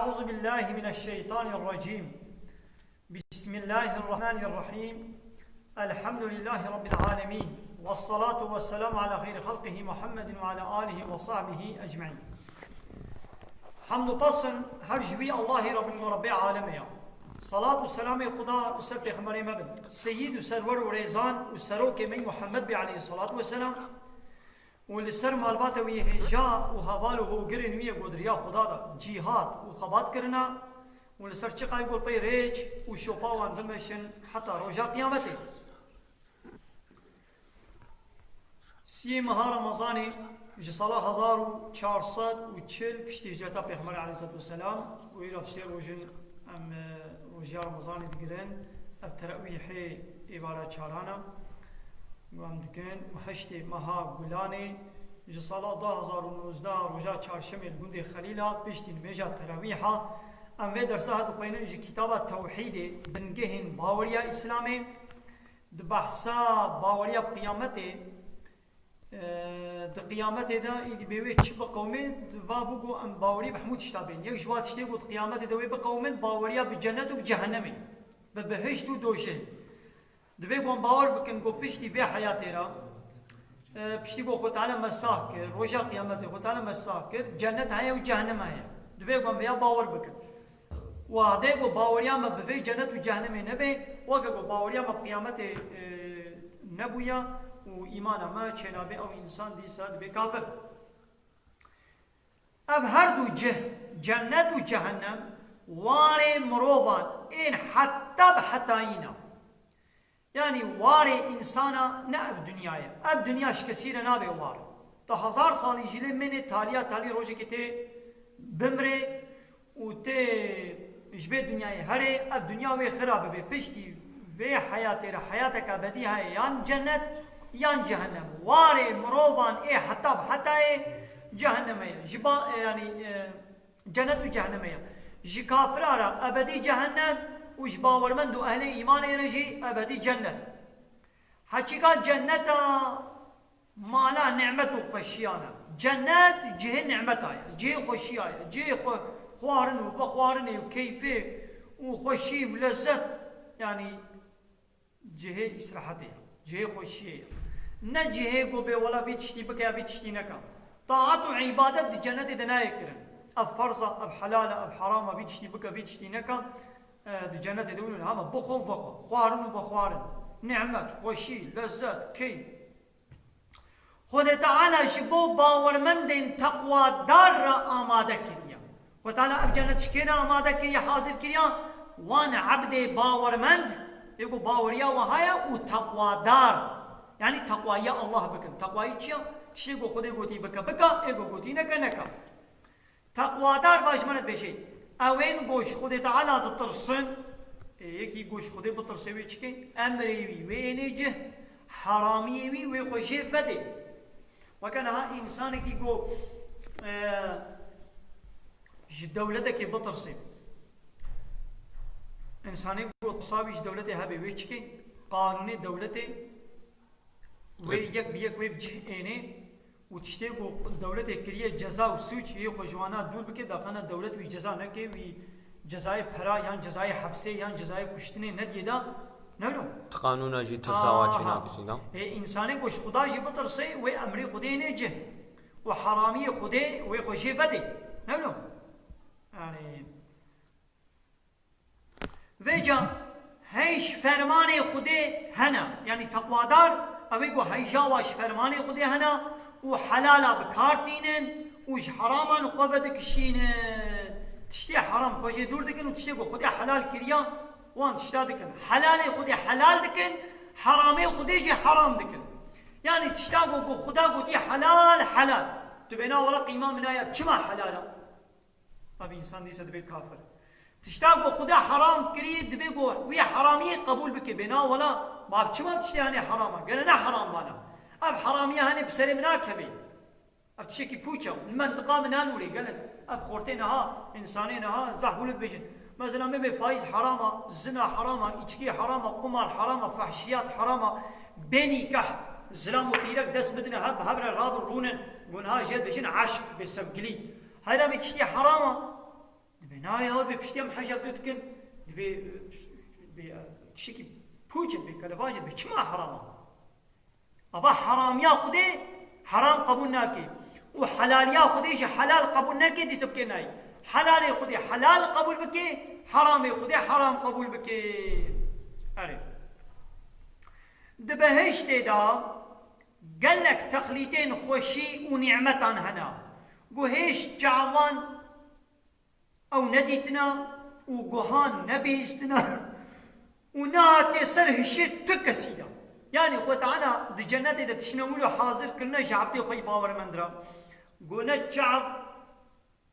أعوذ بالله من الشيطان الرجيم. بسم الله الرحمن الرحيم. الحمد لله رب العالمين، والصلاة والسلام على خير خلقه محمد وعلى آله وصحبه أجمعين. حمد وطسن هر جوی الله رب العالمين. صلاة والسلام خدا سر پیغمبر مبن سيد وسرور وريزان وسروك من محمد عليه الصلاة والسلام ولسر مالبات ويهجا وهواله وقرن ويه قدريا خدا دا جهاد وخبات کرنا ولسر چقا يقول بي ريج وشوپاوان بمشن حتى رجا قيامته. سی ماه رمضان جسال 1440 پشتی هجرتا پیغمبر علیه السلام و ایرا پشتی روزن ام روزی رمضان دیگرن اب تراویح ایوارا چارانا وام دکن و هشت ماه گلانه جسال 2019 روزا چهارشنبه گنده خلیلا پشتی نمیجا تراویحا ام و درس هاتو قینن جی کتاب توحید بنگهن باوریا اسلامی دبحثا باوریا قیامته قیامت دا ایدی بیوی چی با قومه بابو ام باوری بحمود شتابین یک جواد شتی بود قیامت دوی با قومه باوریا بجنت و بجهنمی به بهشت و دوشه دوی گوان باور بکن گو پشتی به حیاتی را پشتی گو خود تعالی مساح کر روژا قیامت خود تعالی مساح کر جنت های و جهنم های دوی گوان بیا باور بکن و هده گو باوریا ما بوی جنت و جهنمی نبی وگه گو باوریا ما قیامت نبویا و ایمان ما چنابه او انسان دیساد به کافر. اب هر دو جنت و جهنم وار مروبان این حتی بحتایینا یعنی وار انسانا نه اب دنیای اب دنیاش کسیر نابه وار تا 1000 سالی جلی من تالی روشه که تی بمره و تی جبه دنیای هره اب دنیا وی خرابه به پشتی وی حیات را حیات که بدی های یان جنت یان جهنم واره مروبان ای حتی جهنم جبا یعنی جنت و جهنم جی کافرارا ابدی جهنم و جباورمند و اهل ایمان رجی ابدی جنت حقیقت جنت مالا نعمت و خوشیانا جنت جه نعمت آیا جه خوشی آیا جه خوارن و بخوارن و کیفه و خوشی و لذت یعنی جه اسراحته جه خوشیه نه جهه کو به ولا بیچتی بکا بیچتی نکا طاعت و عبادت دی جنت دنای کرن اب فرضا اب حلال اب حرام بیچتی بکا بیچتی نکا دی جنت دونن هم بخو خوارن و بخوارن نعمت خوشی لذت کی خود تعالی شبو باورمند تقوا دار را آماده کریا خود تعالی اب جنت شکینا آماده کریا حاضر کریا وان عبد باورمند يقول باوريا وهايا وتقوى دار يعني تقوى يا الله بكن تقوى چيا چي گو خود گوتي بكا ايگو گوتي نكا تقوى دار باش منت بشي اوين گوش خود تعالى تطرسن يكي گوش خود بطرسوي چكي امري وي وينجه حرامي وي وخوشي فدي وكان ها انسان كي گو دولتك بطرسي انسانی کو تصاویش دولت هبه ویچ کی قانون دولت و یک بیک ویب جهنه و تشته کو دولت کریه جزا و سوچ یه خوجوانا دور بکه داخل دولت وی جزا نکه وی جزای پرا یا جزای حبسه یا جزای کشتنه ندیه دا نلو قانون جی ترساوا چنا کسی نا انسانی کوش خدا جی بترسه و امری خدای نجه و حرامی خدای و خوشی فدی نلو یعنی وجا هیچ فرمان خودی هنا یعنی تقوادار اوی گو هیجا واش فرمان خودی هنا و حلالا بکارتینن وش حراما خوفد کشینن تشتی حرام خوشی دور دکن و تشتی گو خودی حلال کریا وان تشتا دکن حلال خودی حلال دکن حرامه خودی جی حرام دکن یعنی تشتا گو خدا گوتی حلال تو بینا ولا قیمه من آیا چما حلالا ابی انسان دیسه دبی کافر تشتاق خدا حرام كريد بيقو ويا حرامية قبول بك بنا ولا ما بتشمل تشتي هني حرامة قال أنا حرام بانا أب حرامية هني بسري مناك هبي أب تشكي بوشة المنطقة من هنولي قال أب خورتين ها إنسانين ها زحولك بيجن مثلا مبي فايز حرامة زنا حرامة إشكي حرامة قمار حرامة فحشيات حرامة بيني كح زلام وقيرك دس بدنا هبر الراب الرونن قلنا جد بيجن عاشق بسبقلي هاي بتشتي حرامة بنای هاد به پشتیم حجاب دکن به تشکی پوچت به کلباجت به چما حرامه ابا حرامیا خوده حرام قبول ناکی و حلالیا خودش حلال قبول نکی دی سب که نای حلال خودی حلال قبول بکی حرام خودی حرام قبول بکی آره دبهشت دا قالك تخليتين خوشي ونعمتان هنا قهيش جعوان او نديتنا وقهان نبيستنا وناتي سرهشت تكسيدا يعني خو تعالى دي جنات اذا تشنولو حاضر كلنا شعبتي خوي باور مندرا قلنا شعب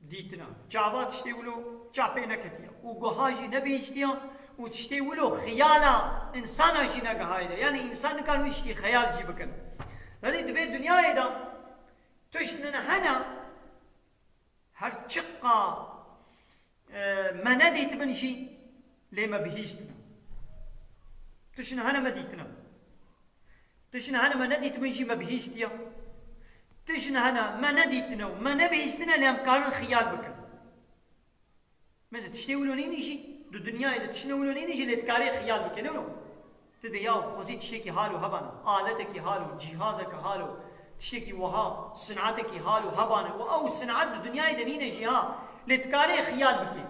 ديتنا شعبات تشتولو شعبينا كتيا وقهاجي نبيستيا وتشتولو خيالا انسان جينا قهايدا يعني انسان كان يشتي خيال جي بكن هذه دبي الدنيا اذا تشننا هنا هرشقا ما نديت من شيء لما بهيستنا تشنا هنا ما ديتنا تشنا هنا ما نديت من شيء ما بهيستيا تشنا هنا ما نديتنا وما نبهيستنا لهم كانوا خيال بكن ماذا تشتولونين شيء دو الدنيا اذا تشتولونين شيء لتكاري خيال بكن ولا تدي يا خوزي تشيكي حالو هبانا آلتك حالو جهازك حالو تشيكي وها صنعتك حالو هبانا او صنعت الدنيا اذا نينا جها لتكاري خيال بكن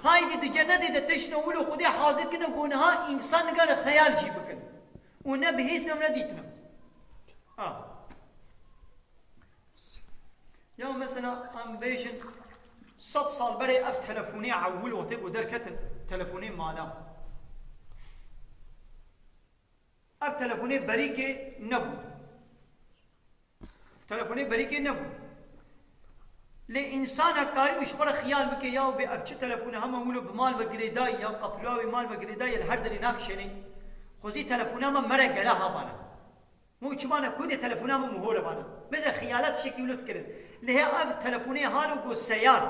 هاي دي جنة اذا تشنولو خدي حاضر كنا قونها انسان قال خيال جي بكن ونبهيسنا ونديتنا يا مثلا ام بيجن 100 صال بري اف تلفوني عول وطيب ودركت تلفوني مالا اب تلفوني بريكي نبو تلفوني بريكي نبو لإنسان كاري مش فرق خيال بكي ياو بأبش تلفوني هم مولو بمال بقريداي يا قفلوا بمال بقريداي الهرد اللي ناكشني خوزي تلفونا ما مرق لها بانا مو چمانا كود تلفونا ما مهوره بانا مثل خيالات شكل ولد كرن لها اب تلفوني هالو قو سيار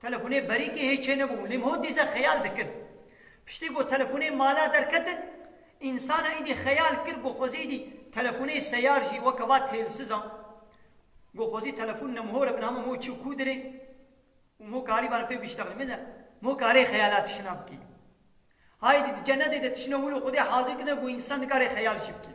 تلفوني بريكي هي چه نبو لم هو ديزا خيال ذكر بشتي قو تلفوني مالا دركتن انسان ايدي خيال كر قو خوزي دي تلفوني سيار جي وكوات هيل سزا قو خوزي تلفوننا مهوره بنا مو چو كودري ومو كاري بانا بي بيشتغل مثل مو كاري خيالات شناب كي هاي دي جنة دي تشنولو خدي حاضر كنا قو انسان كاري خيال شبكي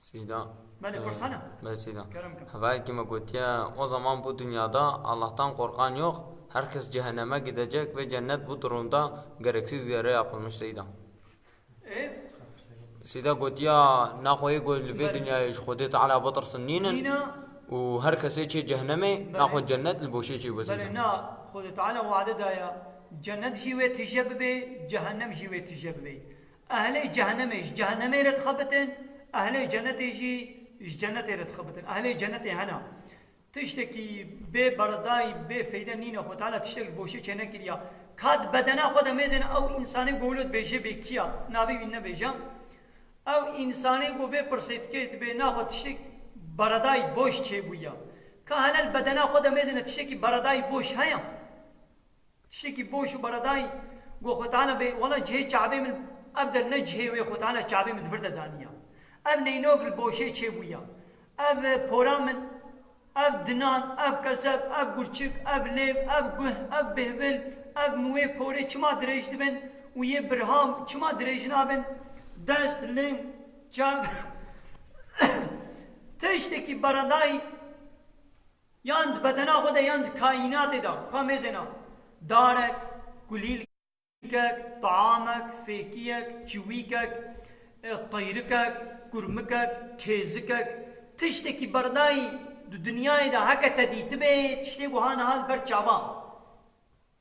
سیدا بله پرسانه بله سیدا کرم کن هوایی که ما گوتیا o zaman bu dünyada Allah'tan korkan yok. Herkes cehenneme gidecek ve cennet bu durumda gereksiz yere yapılmış Seyda. Seyda gotiya naxoyi gol ve dünyayı خودی تعالی بطرسن نینن و هر کسی چه جهنمه ناخو جنت البوشی چی بزنه. بله نه خودی تعالی وعده دایا جنت جیوه تجب به جهنم جیوه تجب به اهل جهنمش جهنمه رد خبتن اهل جنت جی جنت رد خبتن اهل جنت هنا تشتكي به برداي به فايده نينا خو تعالى تشتكي بوشي چنه كريا كاد بدنا خود ميزن او انساني گولد بيجي بكيا نبي وين بيجا او انساني گو به پرسيت كيت به نا خو تشتكي برداي بوش چه بويا كهل البدنا خود ميزن تشتكي برداي بوش هيا تشتكي بوش برداي گو خو تعالى به والله جه چابي من ابدر نجه و خو تعالى چابي من فرد دانيا اب نينوك البوشي چه بويا اب پورامن اب دنان اب کسب اب گرچک اب لیب اب گه اب بهبل اب موی پوره چما درج دبن و یه برهام چما درج نابن دست لنگ چاب تشتکی بردای یاند بدنا خود یاند کائنات دا کامزنا دارک گلیلکک طعامک فیکیک چویکک طیرکک کرمکک کیزکک تشتکی بردای دو دنیای دا هکا تدیت به تشتی گو هان حال بر چابا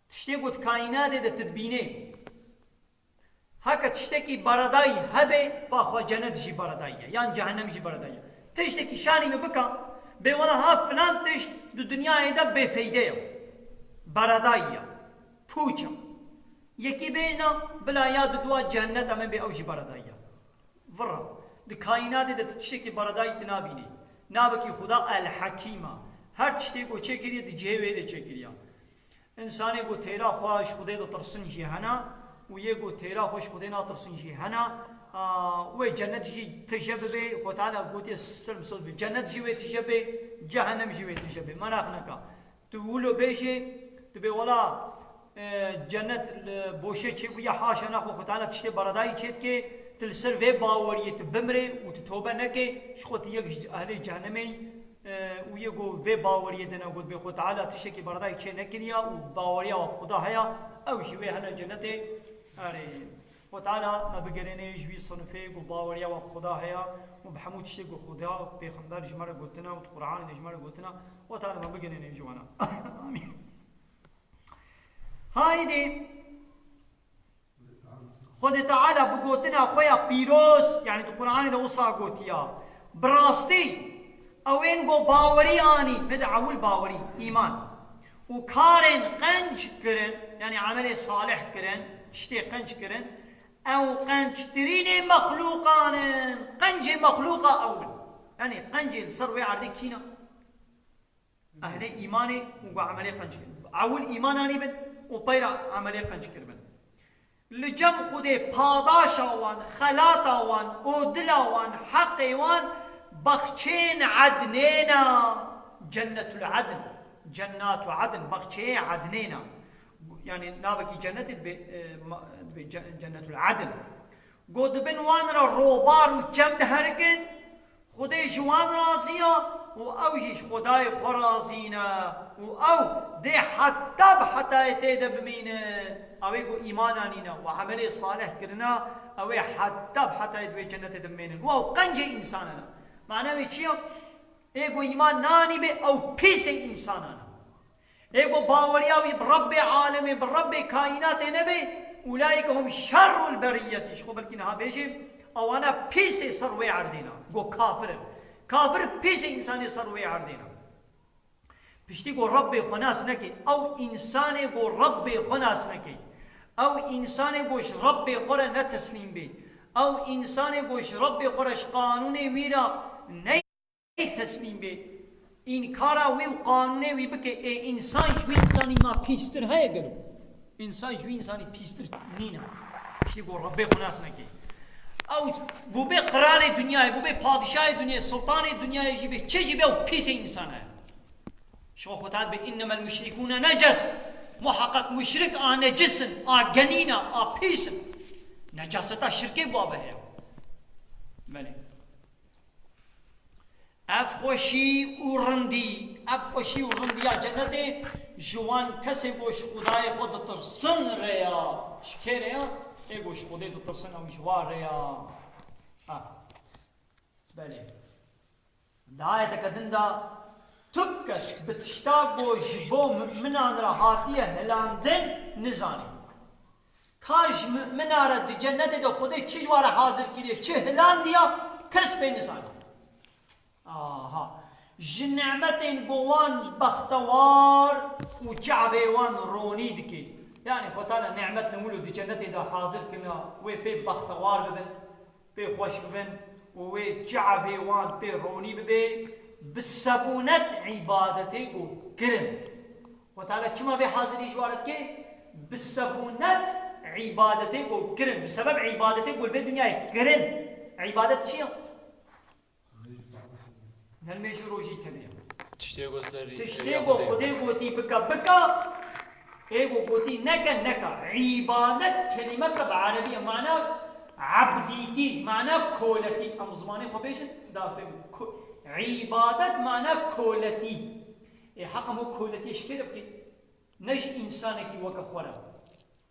تشتی گو کائنات دا تدبینه هکا تشتی کی بردای هبه با خوا جنت جی بردایه یان جهنم جی بردایه تشتی کی شانی می بکا به وانا ها فلان تشت دو دنیای دا بے فیده بردایه پوچا یکی بینا بلا یاد دوا جهنت همه به اوشی بردایه ورا دو کائنات دا تشتی کی بردای تنابینه نابکی خدا الحکیمه هر چیزی کو چه کریه دی جهوی دی چه کریه انسانی کو تیرا خواهش خدای دا ترسن جهانا ويجو تيرا خوش خدي ناطر سنجي هنا وي جنة جي تجبه خو تعالى قوتي سلم صلب جنة جي وي تجبه جهنم جي وي تجبه ما ناخنكا تقولوا بيشي تبي ولا جنة بوشة شيء ويا حاشا ناخو خو تعالى تشتي برداي تشيت كي تلسر في باورية بمري وتتوبة نكي شخوت يك أهل جهنمي ويجو في باورية دنا قد بخو تعالى تشكي برداي تشي نكنيا وباورية وخدا هيا أو شيء هنا جنة أري وتعالى ما بقريني جوي صنفي وباوريا وخدا هيا وبحمود شيء وخدا بيخمدار جمرة قلتنا وقرآن جمرة قلتنا وتعالى ما بقريني جوانا آمين. هايدي خد تعالى بقولتنا خويا بيروس يعني القرآن ده وصا قوتيا براستي اوين جو باوري اني مثل عول باوري ايمان وكارن قنج كرن يعني عمل صالح كرن تشتي قنج كرن او قنج تريني مخلوقان قنج مخلوقه اول يعني قنج السروي عردي كينا اهل ايماني وعملي قنج عول ايماناني بن وبيرا عملي قنج كربن لجم خودي پاداشاوان خلاطاوان اودلاوان حقيوان بخشين عدنينا جنة العدن جنات عدن بخشين عدنينا يعني نابكي جنة العدن قد بن وان روبار وجم دهركن خودي جوان رازيا واوجيش خداي خرازينا واو دي حتى يتيد بمينن اويكو ايمانانينا وعملي صالح كرنا اوي حتى يدوي جنة دمينن واو قنجي انساننا معناه چيو ايگو ایمان نانی به او پیس انسانانا ايگو باورياوي برب عالم برب كائنات نبي اولئك هم شر البريه شو بلكي نها بيجي او انا پیس سروي عردينا گو كافر پیس انساني سروي عردينا پشتی گو رب خناس نكي او انسان گو رب خناس نكي او انسان گوش رب خور نتسليم بي او انسان گوش رب خورش قانون ويرا ني تسليم بي این کارا وی و قانونه وی بکه انسان شوی انسانی ما پیستر های گرو انسان شوی انسانی پیستر نینا پشتی گو رب خناس نكي او بو به قرار دنیا بو به پادشاه دنیا سلطان دنیا جیبه چه جیبه و پیس انسان ہے شو خطاب انما المشركون نجس محقق مشرك نجسن جنينا پیسن نجاستا شرک بابه ہے بله افخوشی ورندی یا جنت جوان کسی گوش خدای خود ترسن ریا شکر ریا ای گوش خدای ترسن او جوار ریا بله دعایت کدندا تکش بتشتاق و جبو مؤمنان را حاتیه هلاندن نزانی کاش مؤمنان را دی جنت دو خودی چی جوار حاضر کریه چه هلاندیا کس به نزانی جنعمتين قوان بختوار وشعبيوان روني دكي يعني خوتانا نعمت نقولوا دي جنتي دا حاضر كنا وي بي بختوار ببن بي خوش ببن وي شعبيوان بي روني ببي بالسبونة عبادتي قو كرن خوتانا كما بي حاضر يجوارت كي بالسبونة عبادتي قو كرن بسبب عبادتي قو البي دنياي كرن عبادت چيا؟ هلميش روجي تنيا تشتيغو خدي قوتي بكا ايغو قوتي نكا عبادت كلمة بعربية معنى عبديتي معنى كولتي ام زماني خبيشن دافع عبادت معنى كولتي اي حقا مو كولتي شكل بكي نج انسانك وكا خورا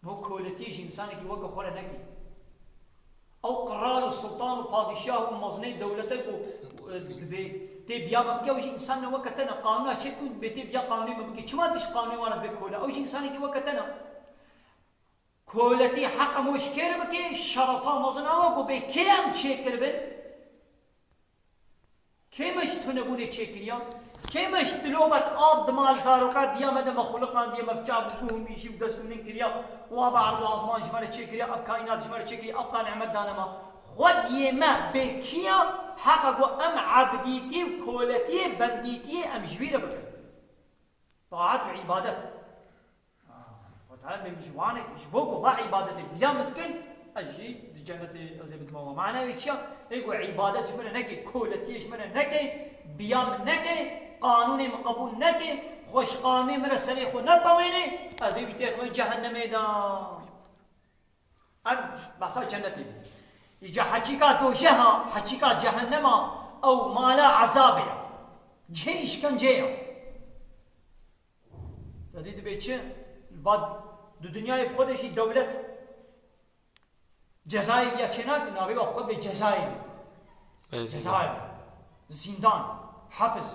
مو كولتيش انسانك وكا خورا نكي او قرار السلطان وبادشاه ومزني دولتك تي بيا مبكي وجه انسان وقتنا قانونا شي تكون بيتي بيا قانوني مبكي كما تش قانوني وانا بكولا او جه انسان كي وقتنا كولتي حق مشكير بكي شرفا مزنا وكو بكيم تشكر بن كيمش تنبوني تشكريا كيمش تلوبت اب مال زاروكات ديا مد مخلوقان ديا مبجاب بهم بيشي بدس من كريا وبعرض العظمان جمال تشكريا اب كائنات جمال تشكريا اب نعمت دانما خود يما بكيا حقا ام عبديتي وكولتي بنديتي ام جبيره بك طاعات وعبادات وتعالى بمجوانك جبوك با عبادتك بيامت كن اجي دي جنة ازيبت ماما معناه ويتشا يقول عبادت من نكي كولتيش من نكي بيام نكي قانون مقبول نكي خوش قانوني من سريخ نطويني ازيبت من جهنم دا بحصل جنتي يجا حقيقة دوشها حقيقة جهنم او مالا عذابها جيش كان جيا تديد بيتش بعد دو دنیای خودشی دولت جزایی بیا چنان که نابی با خود به جزایی جزایی زندان حبس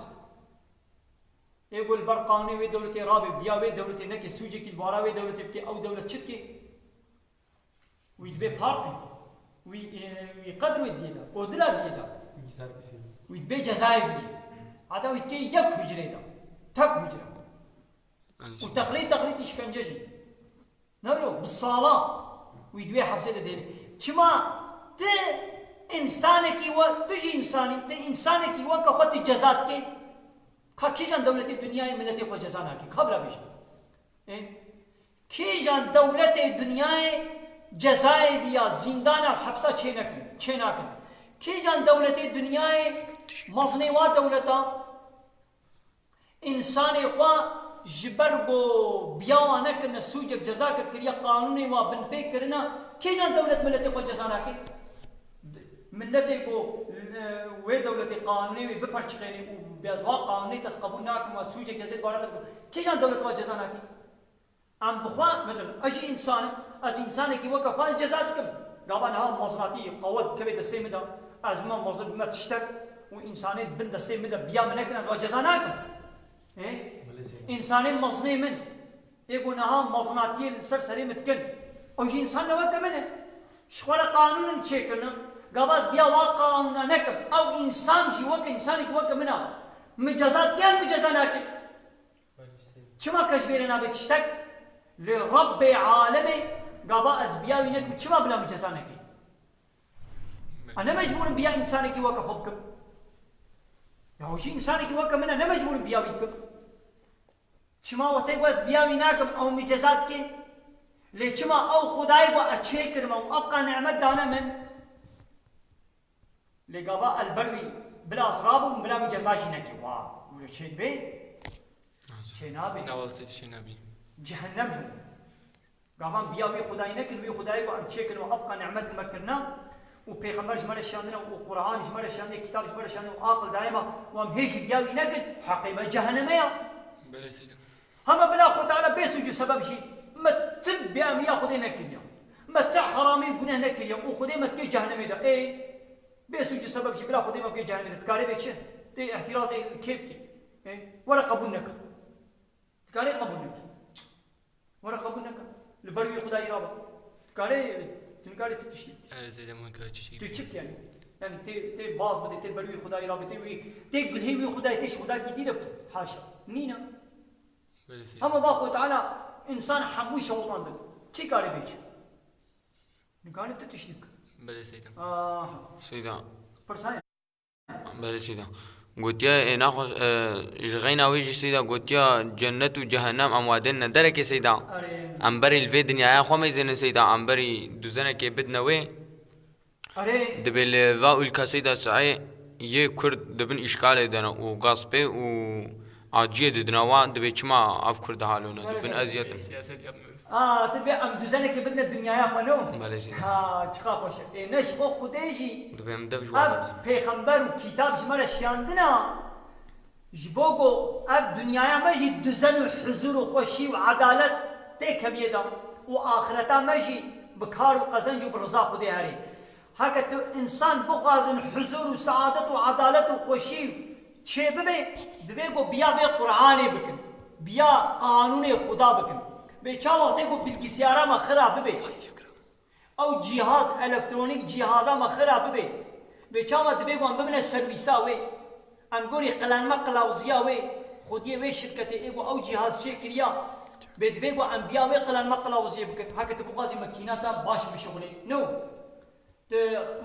يقول برقاني وي دولتي رابي بيا وي دولتي نكي سوجي كي البارا وي دولتي بكي او دولة تشتكي ويدبي بارتي ويقدر ويديدا ودلا ديدا ويدبي جزائي بي هذا ويدكي يك هجري دا تك هجري وتخليط اشكنججي نقولوا بالصلاة ويدوي حبسة ديني كما ت إنسانك تجي إنسانك وكفت الجزات كي كيجان دولة الدنيا ملتي خو جزانا كي خبر بيش كيجان دولة الدنيا جزائي بيا زندان حبسة چيناكن كيجان دولة الدنيا مصنوعات دولتا إنسان خو جبرگو بیاوانه کرنا سوجک جزا کریا قانونی و بن پی کرنا کی جان دولت ملت کو جزانا کی ملت کو و دولت قانونی و بپرچقینی و بیازوا قانونی تسقبونا کما سوجک جزا بارات کی جان دولت کو جزانا کی ام بخوا مثلا اجي انسان از انسان کی وقع فان جزات کم غابن ها مصناتي قوت كبد السيمدا ازما مصب ما تشتك وانسانيت بند السيمدا بيا منكنا جزانا كم إنسان مصني من يقول نها مصناتي سرسري متكن أو شيء إنسان نوقت منه شغل قانون نشيكنا قبض بيا واقع نكب أو إنسان شيء وقت إنسان يوقت منه مجازات كان مجازناك شما كشبيرنا بتشتك لرب عالمي قبض بيا وينك شما بلا مجازناك أنا مجبور بيا إنسانك يوقت خبكم يا هو شيء إنسانك يوقت منه أنا مجبور بيا وينكم چما وقتی باز بیاوی نکم او مجازات کی لی چما او خدای با اچھے کرم او ابقا نعمت دانا من لی قبا البروی بلا اصراب بلا مجازاشی نکی واه ولو چید بی چه نابی نواسط چه نابی جهنم هم قبا بیاوی خدای نکن وی خدای با اچھے کرم او ابقا نعمت مکرنا و پیغمبر جمال شاندنا و قرآن جمال شاندنا کتاب جمال شاندنا و عاقل دائما و هم هیچ بیاوی نکن حقیبه جهنمه بله سیدم هما بلا خو تعالى بيسوجي سبب شيء ما تب يا خذي نكليا ما تحرامي يقولنا نكليا وخذي ما تكي جهنم ده ايه بيسوجي سبب شيء بلا خذي ما تكي جهنم تكاري بيتش تي احترازي كيبكي ايه ولا قبولنك تكاري قبولنك ولا قبولنك البروي خداي رابا تكاري تنكاري تتشتي هذا زي ده ممكن تشتي تشك يعني تي باز بدي تي البروي خداي رابا تي بالهي خداي تيش خداي كتير حاشا نينا هم باخو تعالى انسان حموش وطن ده چی کاری بیچ نکانی تو تشریک بله سیدم سيدا پرسای بله سيدا قوتيا ناخذ جغينا ويجي سيدا قوتيا جنة وجهنم أموادن ندرك سيدا أمبري الفيدن يا أخو ما يزين سيدا أمبري دوزنا كي بدنا وين دبل فاول الكاسيدا سعي يه كرد دبن إشكال دنا وقاصبه و عجيه دناوان دبي كما أفكر ده حالونا دبن أزيات تبي أم دوزنا كي بدنا الدنيا يا خنوم بله سيدا تخافوش نش خو خديجي دبي مدف اب جواب پیغمبر و کتاب جمال شاندنا جبوگو اب دنیا مجي دوزن و حضور و خوشی و عدالت تکمیه دا و آخرتا مجي بکار و قزنج و برزا خودی هری هکا تو انسان بغازن حضور و سعادت و عدالت و خوشی چه ببه دبیگو بیا به قرآن بکن بیا قانون خدا بکن به چا وقتی کو بالکسیارا ما خراب ببه او جهاز الکترونیک جهازا ما خراب ببه به چا وقت بگو ام ببینه سرویسا وی ام گوری قلان ما قلاوزیا وی خودی وی شرکت ایگو او جهاز چه کریا به بگو ام بیا وی قلان ما قلاوزیا بکن هکت بغازی مکیناتا باش بشغلی نو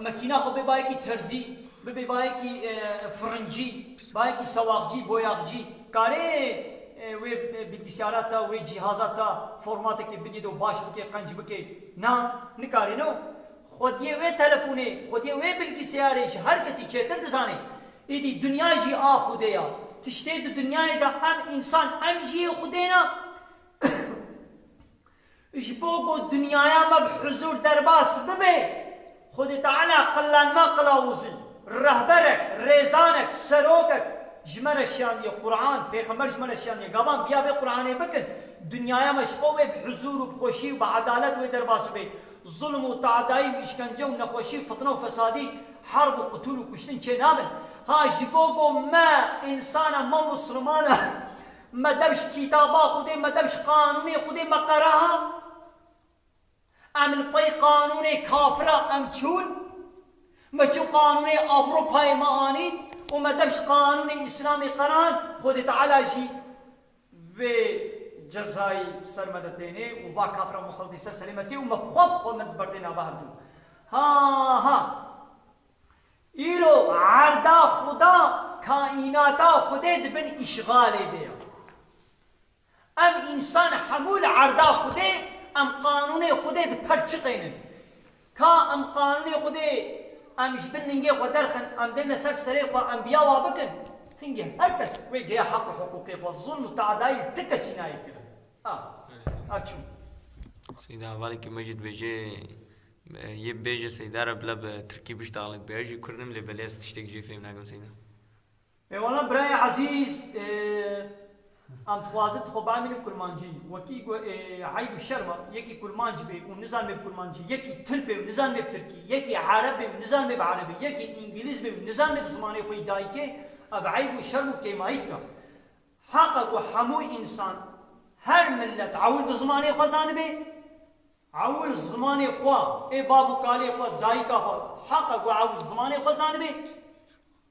مکینا خو ببایی کی ترزی ببایی کی فرنجی بایی کی سواقجی بویاقجی کاری وی bilgisayarata وی cihazata formateke bidî do baş bike qenc bike na nikarîno xwediyê wê telefonê xwediyê wê bilgisayarê ji her kesî çêtir dizanê êdî dunya jî a Xwedê ya tiştê di dunyayê de em însan em jiyê Xwedê na ji bo ku dünyaya me bi huzur derbas bibe Xwedê Teala qillanma qilavuzî rehberek rêzanek serokek ji me re şiyandiye Qur'an pêxember ji me re şiyandiye gavan biya vê Qur'anê bikin dünyaya me ji bo wê bi huzur û bi xweşî û bi edalet wê derbas bibe zulm û teadayî û îşkence û nexweşî fitne û fesadî herb û qutûl û kuştin çê nabin ha ji bo ku me însana me muslimana me dev ji kîtaba Xwedê me dev ji qanûnê Xwedê me qere ha em li pey qanûnê kafira em çûn me çû qanûnê Avrupayê me anîn û me dev ji qanûnê İslamê qeran Xwedê Teala jî vê cezayî ser me de têne û va kafira musaltî ser selêmetê û me xwe bi xwe me diberdê nava herdû ha îro erda Xuda kaînata Xwedê dibin îşgalê de ya em însan hemû li erda Xwedê em qanûnê Xwedê diperçiqênin ka em qanûnê Xwedê em ji bin lingê xwe derxin em dêne ser serê xwe em biya wa bikin hingê her kes wê giya heq û hiqûqê xwe zulm û teadayî ti kesî nayê kirin ev çû سيدا أولك مجد بيجي يب بيجي سيدا ربلا بتركي بيشتغلت بيجي كرنم لبلاس تشتك جي فيم ناقم سيدا والله براي عزيز ام توازت خو بعمل كرمانجي وكي عيب الشرمه يكي كرمانجي بي ونزال بي كرمانجي يكي تربي ونزال بي تركي يكي عربي ونزال بي بعربي يكي انجليز بي ونزال بي بزماني خوي دايكي اب عيب الشرم كيمايكا حقق وحمو انسان هر ملت عول بزماني خزان بي عول زماني خوا اي بابو كالي خوا دايكا خوا حقق وعول زماني خزان بي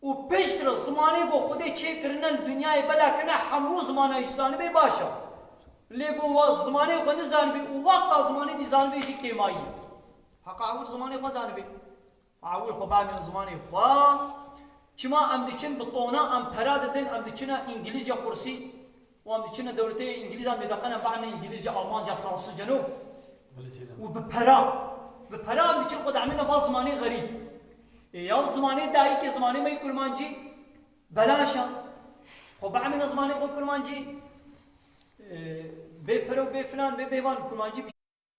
و پشتر زمانه با خوده چه کرنن دنیای بلا کنه همو زمانه زانبه باشه لیکو و زمانه خو نه زانبه و وقت زمانه دی زانبه دی کیمایی حق اول زمانه خو زانبه اول خو با من زمانه خو چما ام دچن بطونا ام پرادتن ام دچنا انگلیزce kursi و ام دچنا دولته انگلیز ام دقنا بعنا انگلیزce almanca fransızca no و بپرا ام دچن خود عملنا با زمانه غریب یا زمانه دایی که زمانه می کرمانجی بلاشا خب بعمل زمانه خود کرمانجی به پرو به فلان به بیوان کرمانجی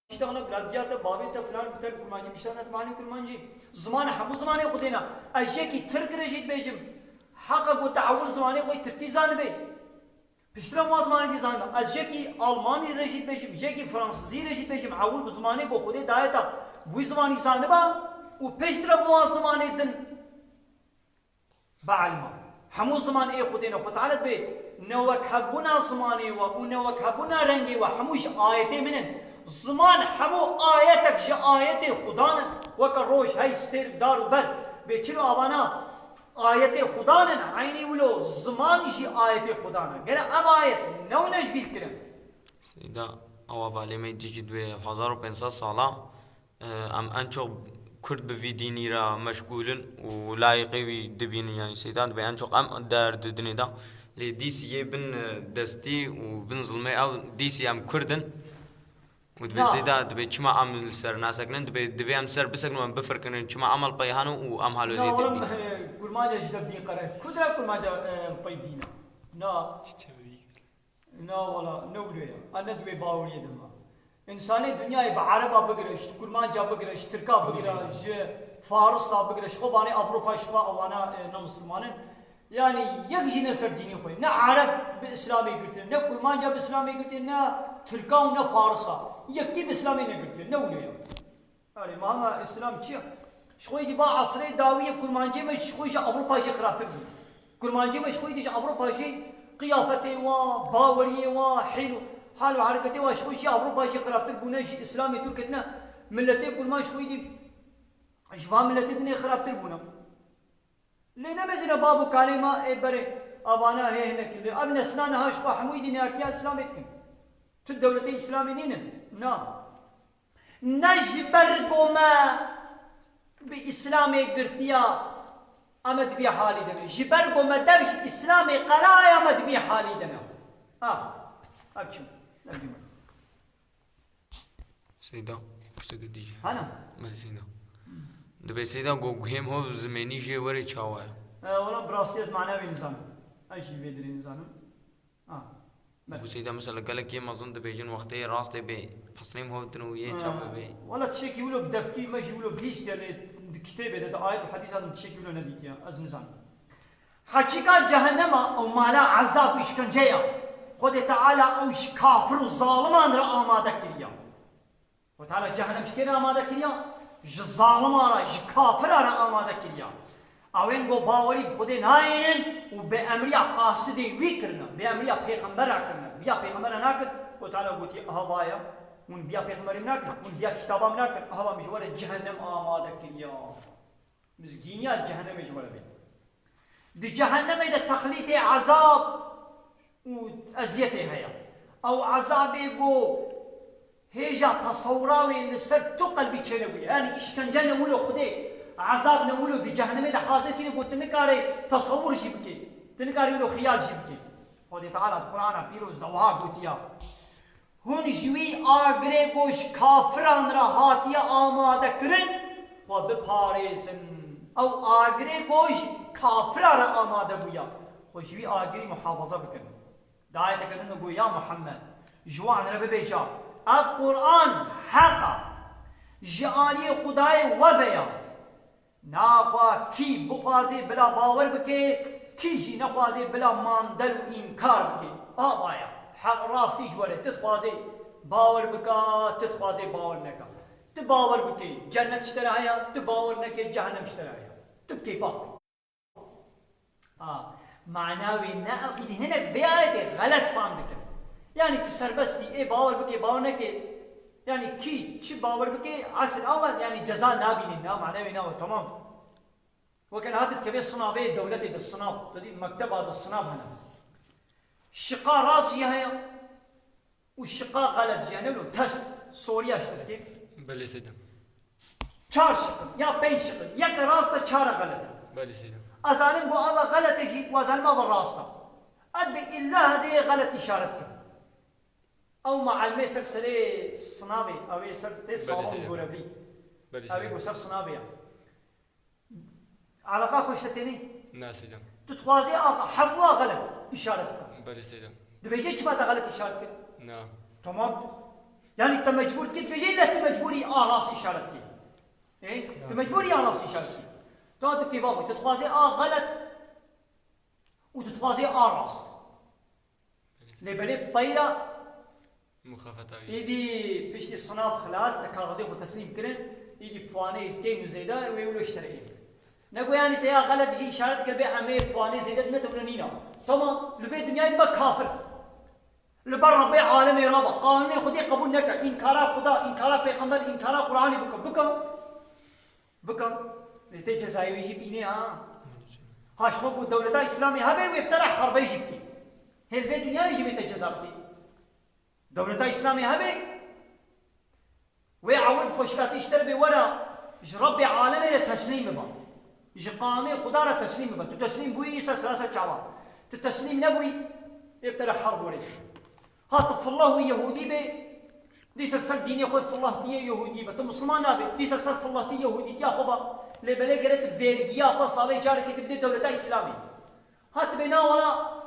بیشتغنا بلادیات بابی تا فلان بتر کرمانجی بیشتغنا تمانی کرمانجی زمانه همو زمانه خودینا اجی کی ترک رجید بیجم حقق و تعاون زمانه خود ترکی زانبه پیشتر ما زمانه دی زانبه اجی کی آلمانی رجید بیجم اجی کی فرانسیزی رجید بیجم عول بزمانه با خود دایتا بوی زمانی زانبه و پیشتر بوا زمانه دن بعلما همو زمان ای خودینا خود تعالت بید نوک هبونا زمانه و نوک هبونا رنگی و هموش آیته منن زمان همو آیتک جا آیت خدانن وک روش های ستیر دار و بر بیچلو آوانا آیت خدانن عینی ولو زمان جی آیت خدانن گره اب آیت نو نجبیل کرن سيدا أو بالي ما يجي دوي 1500 سالا أم أنشو كرد بفيديني را مشغولن ولايقي دبين يعني سيدان بي أنشو أم دار ددني دا لي ديسي بن دستي وبن ظلمي أو ديسي أم كردن ودبي سيدا دبي كما عمل سر ناسكنن دبي أم سر بسكن من بفركن كما عمل بيهانو وأم هالو زي دي كل ما جا جدب دين قرار كدرا كل ما جا بيدينا نا ولا نولويا أنا دبي باوري دما إنساني دنيا بعربة بقرش كل ما جا بقرش تركا بقرش فارس بقرش خباني أوروبا شوا أوانا نمسلمانين يعني يكجي نسر ديني خوي نا عرب بإسلامي قلتين نا كل ما جا بإسلامي قلتين نا تركا ونا فارسا يكتي بإسلامي قلتين نولويا يعني ما إسلام شيء شوي دي با عصري داوية كل ما جي مش شوي جا أوروبا شيء خراب تبي كل ما جي مش شوي دي جا أوروبا شيء قيافته وباوريه وحلو حال وحركته وشوي شيء أوروبا شيء خراب تربونه شيء إسلامي تركتنا ملتي كل ما شوي دي شباب ملتي دنيا خراب تربونه لنا مزنا بابو كلمة إبرة أبانا هي هناك اللي أبنا سنانا هاش حموي دي ناركيا إسلامي تكن تدولة إسلاميين نا نجبر قوما بإسلامي قرتيا أمد بي حالي دنا جبر قوما دبش إسلامي قرايا أمد بي حالي دنا أبشم نرجم سيدا پشت ديجي هنا بله سيدا دبي سيدا گوگهم هو زمینی جه وری چاوه والله براستيز معناه بإنسان أي شيء بيدري إنسان گو سيدا مثلا قال لك ما ظن دبيجن وقته راست به تصميم هو تنو يه چاوه به ولا تشيك يقولوا بدفتي ماشي يقولوا بهيست يعني كتابه ده آيات وحديث هذا تشيك يقولوا نديت يا از إنسان حقيقة جهنم أو مالا عذاب وإشكنجية خود تعالى أوش كافر وظالمان را آماده كريا وتعالى جهنم شكرا آماده كريا ظالمان را كافر را آماده كريا اوين گو باوری بخود ناینن و به امریا قاصدی وی کرنا به امریا پیغمبر کرنا بیا پیغمبر ناکد و تعالی گوتی اهوایا اون بیا پیغمبر ناکد اون بیا کتابام ناکد اهوا مجوره جهنم آماده کیا مزگینیا جهنم مجوره بید دی جهنم ده تخلیط عذاب و اذیت هيا او عذاب گو هيجا تصوراوي لسر تقل بيچنوي يعني اشكنجه نمولو خدي عذاب نمولو دي جهنم ده حاضر كده قلت نكاري تصور شي بكي تنكاري له خيال شي بكي خدي تعالى القران بيروز دوها قوتيا هون جوي اگري گوش كافران را هاتيا آماده کرن خو بپاريزن او اگري گوش كافر را آماده بويا خو جوي اگري محافظه بكن دعايته كدن گو يا محمد جوان را ببيشا القرآن حقا جعالی خدای وبیا ناخوا کی بخوازی بلا باور بکه کی جی نخوازی بلا ماندل و انکار بکه آبایا حق راستی جوره تتخوازی باور بکا تتخوازی باور نکا تباور بکه جنت اشترایا تباور نکه جهنم اشترایا تب کیفا معناوی نه اقیدی هنک بیایت غلط فهم دکن يعني تسربستي ايه باور بكي باور نكي يعني كي شي باور بكي عسل اول يعني جزاء نابين النا معناه ناو تمام وكان هات كبير صنابه دولتي بالصناب تدي مكتبه بالصناب هنا الشقاء راسي هي والشقاء غلط يعني لو تست سوريا اشتركي بله سيدا چار شقل يا بين شقل يك راسته چار غلط بله سيدا ازالم بو اول غلط يجي وازالم اول راسته ادبي الا زي غلط اشارتك او مع المسر سلي الصنابي او يسر تصاوم غوربلي او يسر صنابي علاقه خوشتني ناسيدا تتوازي حموا غلط اشارتك بله سيدا دبيجي كما غلط اشارتك نعم تمام يعني انت مجبور تجي لا مجبوري راس اشارتك ايه انت مجبوري راس اشارتك تو كيف بابا تتوازي غلط وتتوازي راس لبلي طيره مخافتاوي يدي فيش الصناب خلاص كاغذي وتسليم كرن يدي بواني كيم زيدا ويقولوا اشتري نقول يعني تيا غلط شيء اشاره كبي عمي بواني زيدا متبرنينا تمام لبي دنيا يبقى كافر لبر ربي عالمي رابع قانوني خدي قبول نكا انكار خدا انكار پیغمبر انكار قراني بكم لتي جزائي يجي بيني هاشمو دولتا اسلامي هبه ويبتلع حرب يجيبتي هل في دنيا يجي بيتجزابتي دولتا اسلامي هبه ويعود خوشكاتي اشتر بورا ربي عالمي لتسليم ببا قانوني خدا را تسليم ببا تسليم بوي يسا سلاسة شعبا تسليم نبوي يبتلع حرب وريش هاتف الله يهودي بي دي سلسل ديني خود في الله تيه يهودي بي مسلمان نابي دي سلسل في الله تيه يهودي تيه خبا لبالي قرأت فيرقيا خوا صالي جاري كتب دي دولتا اسلامي هات بينا ولا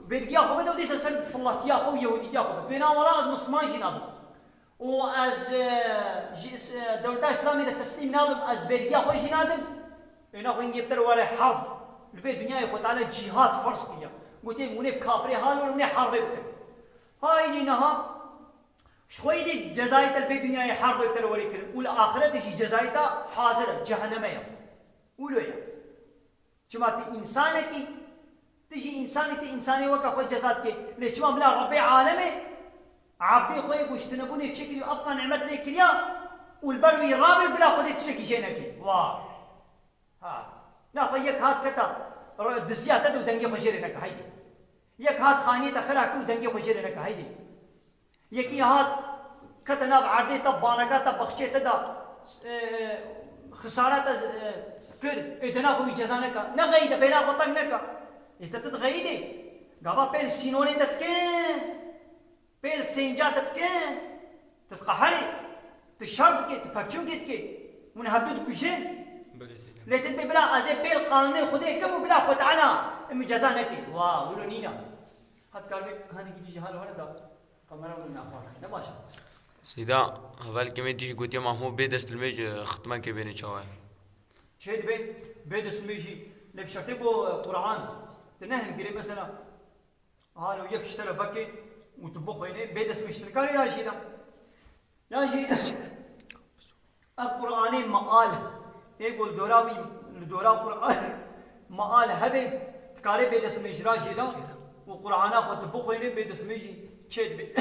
فيرقيا خوا بدو دي سلسل في الله تيه خوا يهودي تيه خوا بينا ولا از مسلمان جنابي واز دولتا اسلامي لتسليم نابم از فيرقيا خوا جنادم بينا خوا ينجبتر ولا حرب الفي دنيا يخوت على جهاد فرس كيا قلت موني بكافري حال ولا موني حرب بكم هاي دي نها شوي دي جزايت الفي دنيا حرب بكتر ولي كلم والآخرة شي جزايتها حاضرة جهنمية ولو يا جماعتي إنسانتي تجي إنساني وكا خود جزاتك ليش ما بلا ربي عالمي عبدي خوي واشتنبوني تشكري وأبقى نعمت لي كريا والبروي رابي بلا خود تشكي جينك واه لا خيك هات كتاب دسيات تدو دنگي خوشيرنك هيدي يك هات خاني تخراك ودنگي خوشيرنك هيدي يكي هات كتناب عردي تب بانكا تب بخشي تدا خسارة كر ادنا خوي جزانك نغيد بينا قطنك انت تتغيدي قابا بيل سينوني تتكين بيل سينجا تتكين تتقهري تشرد كي تفكشون كي من هبدو تكوشين بله سيدنا لكن بلا ازي بيل قانون خدي كم بلا خد انا ام جزا نكي واو ولو نينا هات كاربي هاني كي تيجي حال ولا دا كاميرا من اخوان نباشا سيدا اول كمي تيجي قوتيا محمود بيدست الميج ختمه كي بيني چاوي شهد بيد اسميجي لبشرتي بو قرآن تنهل قريب مثلا هالو يك اشترى فكي وتبخ هنا بيد اسمي اشترى كاري راشيدا راشي القرآن مقال يقول دوراوي دورا قرآن مقال هبي تكاري بيد اسمي راشيدا وقرآن وتبخ هنا بيد اسميجي شهد بي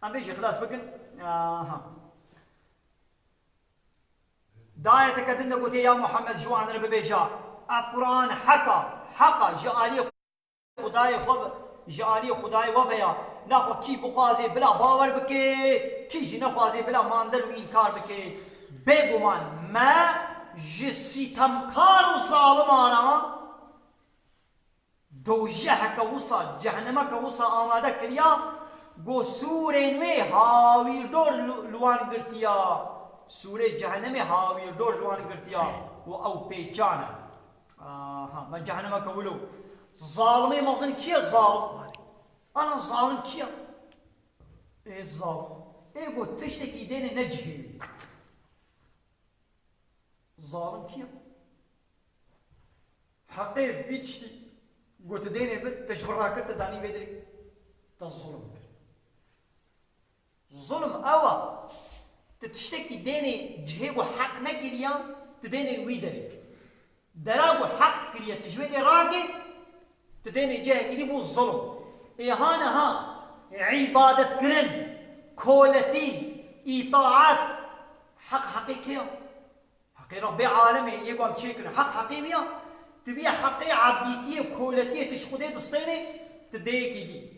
ام بيجي خلاص بكن ها داية كدنا قلت يا محمد جوان رب بيجا القرآن حقا جعالي خداي خب جعالي خداي وفيا ناخو كي بخوازي بلا باور بكي كي جي نخوازي بلا ماندر وإنكار بكي بيقومان ما جسي تمكار وصالمانا دوجهك وصا جهنمك وصا آماده كريا گو سورين وي هاوير دور لوان قرتيا سوره جهنم هاوير دور لوان قرتيا و او بيچانا ما جهنم كولو ظالمي مظن كي ظالم انا ظالم كي ايه ظالم ايه قو تشتكي دين نجهي ظالم كي حقير بيتشتي قلت ديني بيت تشبرها كرت داني بدري تظلم ظلم اوا تشتكي ديني جهيبو حق نكريا تديني ويدري درابو حق كريا تجويدي راقي تديني جهه كدي بو الظلم ايهانا ها عبادة كرن كولتي اطاعات حق حقيقية حقي ربي عالمي يقوم تشيكن حق حقيقية تبي حقي عبديتية كولتية تشخدي تسطيني تديكي دي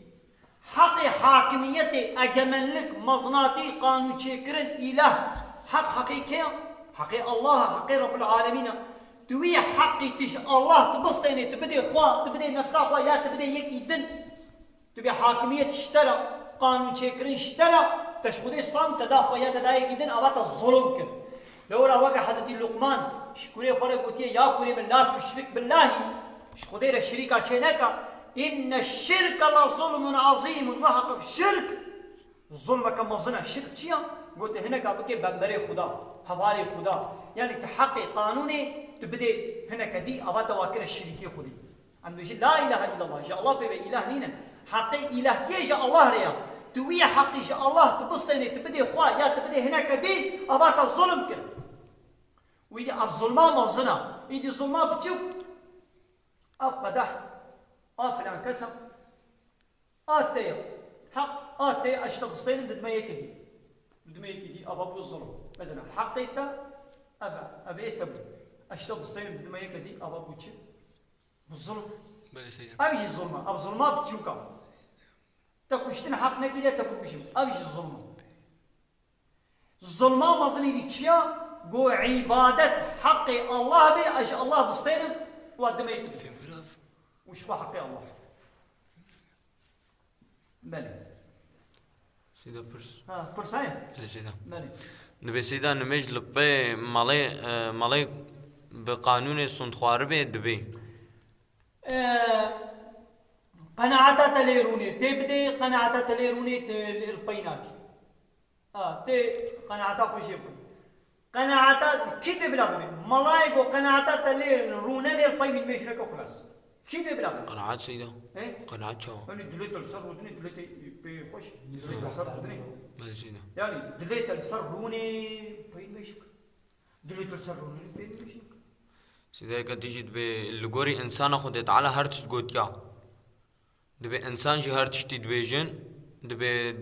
حقي حاكميتي أجمل لك مظناتي قانون شكرن إله حق حقيقي حقي الله حقي رب العالمين توي حقي تش الله تبصيني تبدي خوا تبدي نفسها خوا يا تبدي يكي دن تبي حاكمية اشترى قانون شكرن اشترى تشخدي اسلام تدافع يا تداي يكي دن أبات الظلم كن لو را وقع حضرتي لقمان شكوري خوري قوتي يا كوري من لا تشرك بالله شخدي الشريكة شينكا إن الشرك لظلم عظيم وحقق شرك ظلم كما ظن الشرك شيا قلت هنا كابكي بمبري خدا حوالي خدا يعني تحقق قانوني تبدي هنا كدي أبا تواكر الشركية خدي أن لا إله إلا الله جاء الله في إله نينا حقي إله كي جاء الله ريا توي حقي جاء الله تبصتني تبدي خوا يا تبدي هنا كدي أبا الظلم كر ويدي الظلمان ما ظنا يدي الظلمان بتشوف أقدح فلان كسم آتي حق آتي أشتغل ضد ما يكدي ضد ما يكدي أبا بالظلم مثلا حقيتا أبا تبو أشتغل ضد ما يكدي أبا بوتشي بالظلم بله سيدنا أبيش الظلم أب ظلمات بتشوكا تكوشتن حق نكدي تبو بشم أبيش الظلم الظلمات ما زني دي تشيا جو عبادة حق الله به أش الله ضستين وقد ما يكدي وش هو حق الله؟ بله سيدا برس برسايم سيدا بله دبي سيدا نمج لبي مالي بقانون سنتخوار بي دبي قناعتا تليروني تبدي قناعتا تليروني البيناك تي قناعتا خوشي قناعتا كيف بلا بي ملايكو قناعتا تليروني البين ميشنك خلاص كيف بلا بي قناعات سيدا ايه قناعات شو يعني دليت السر ودني دليت بخوش دليت السر ودني بله سيدا يعني دليت السر روني بين ميشك دليت السر روني بين ميشك سيدا كديجي دبي لغوري انسان خودت على هرتش غوتيا دبي انسان جي هرتش تدبيجن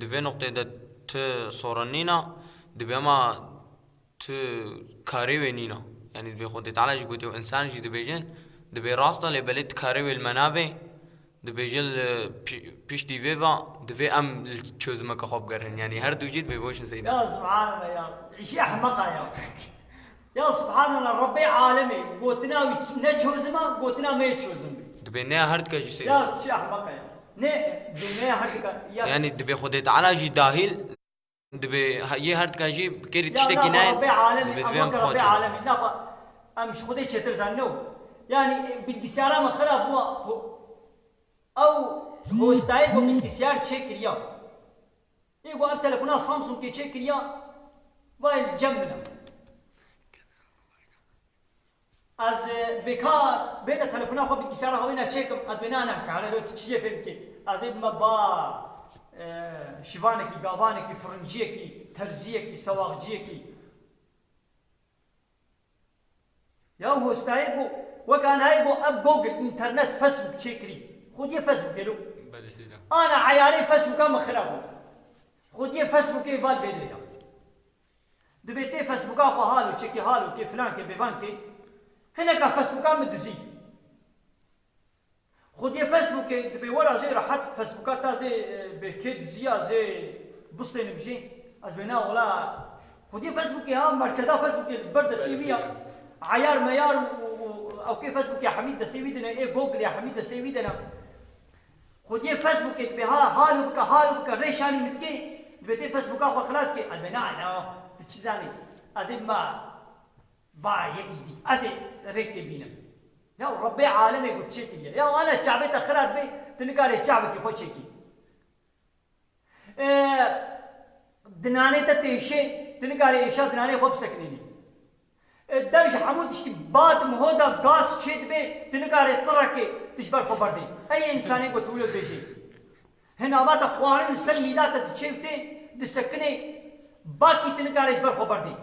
دبي نقطة ده ت صورنينا دبي ما ت كاري ونينا يعني دبي خودت على جي غوتيا انسان جي دبيجن دبي راستا لبلت كاري المنابع دبي جل بيش دي فيفا دبي ام التشوزما كخوب قرن يعني هر دوجيت بيبوشن سيدا يا سبحان الله يا عيش احمقه يا سبحان الله ربي عالمي قوتنا نجوزما قوتنا ما يتشوزم دبي نه هرد كجي سيدا يا شي احمق يا نه دنيا هرد يعني دبي خدي تعالى جي داهل دبي يه هرد كجي بكير تشتكي نايت ربي عالمي دبي أبوك بيم ربي عالمي نابا امش خدي شتر زنو يعني بالكسيارة ما خراب هو او هو استعيب بالكسيار تشيك ريا يقول اب تلفونات سامسونج كي تشيك ريا وايل جمنا از بكا بين تلفونات خو بالكسيارة خو بينا تشيكم ادبنا نحكي على لو تشي فهمتي از ما با شیوانێکی گاوانێکی فرنجیەکی تەرزیەکی سەواغجیەکی یا هۆستایی بۆ وەکانایی بۆ ئەپ گۆگل ئینتەرنێت فەسبوک چێکری خودیە فەسبوک گەلو بله سيدا ئانا عیارەی فەسبوکە مەخرا بوو خودیە فەسبوکەی ڤال بێدرێ دەبێت تێ فەسبوکا خۆ هاڵ و چێکی هاڵ و کێ فلان کێ بێڤان کێ هەنێکا فەسبوکا مدزی خودی فیسبوک دبی ورا زی راحت فیسبوکات تازه به کد زیا زی بوسته نمیشه از بنا ولا خودی فیسبوک ها مرکزا فیسبوک برد سیویا عیار میار او کی فیسبوک یا حمید دسیوی دنا ای گوگل یا حمید دسیوی دنا خودی فیسبوک دبی ها حال بک ریشانی متکی دبی تی فیسبوک ها خلاص کی از بنا انا تچیزانی از ما با یکی دی از رک بینم يا ربي عالمي قلت شيكي يا انا شعبي تخرات بي تنقال شعبك خو شيكي دناني تتيشي تنقال ايشا دناني خو بسكنيني دمش حمود شي باد مهودا غاز شيد بي تنقال طركي تشبر خبردي اي انساني قلت ولد بيجي هنا بات اخوارن سلميدات تشيبتي تسكني باقي تنقال يشبر خبردي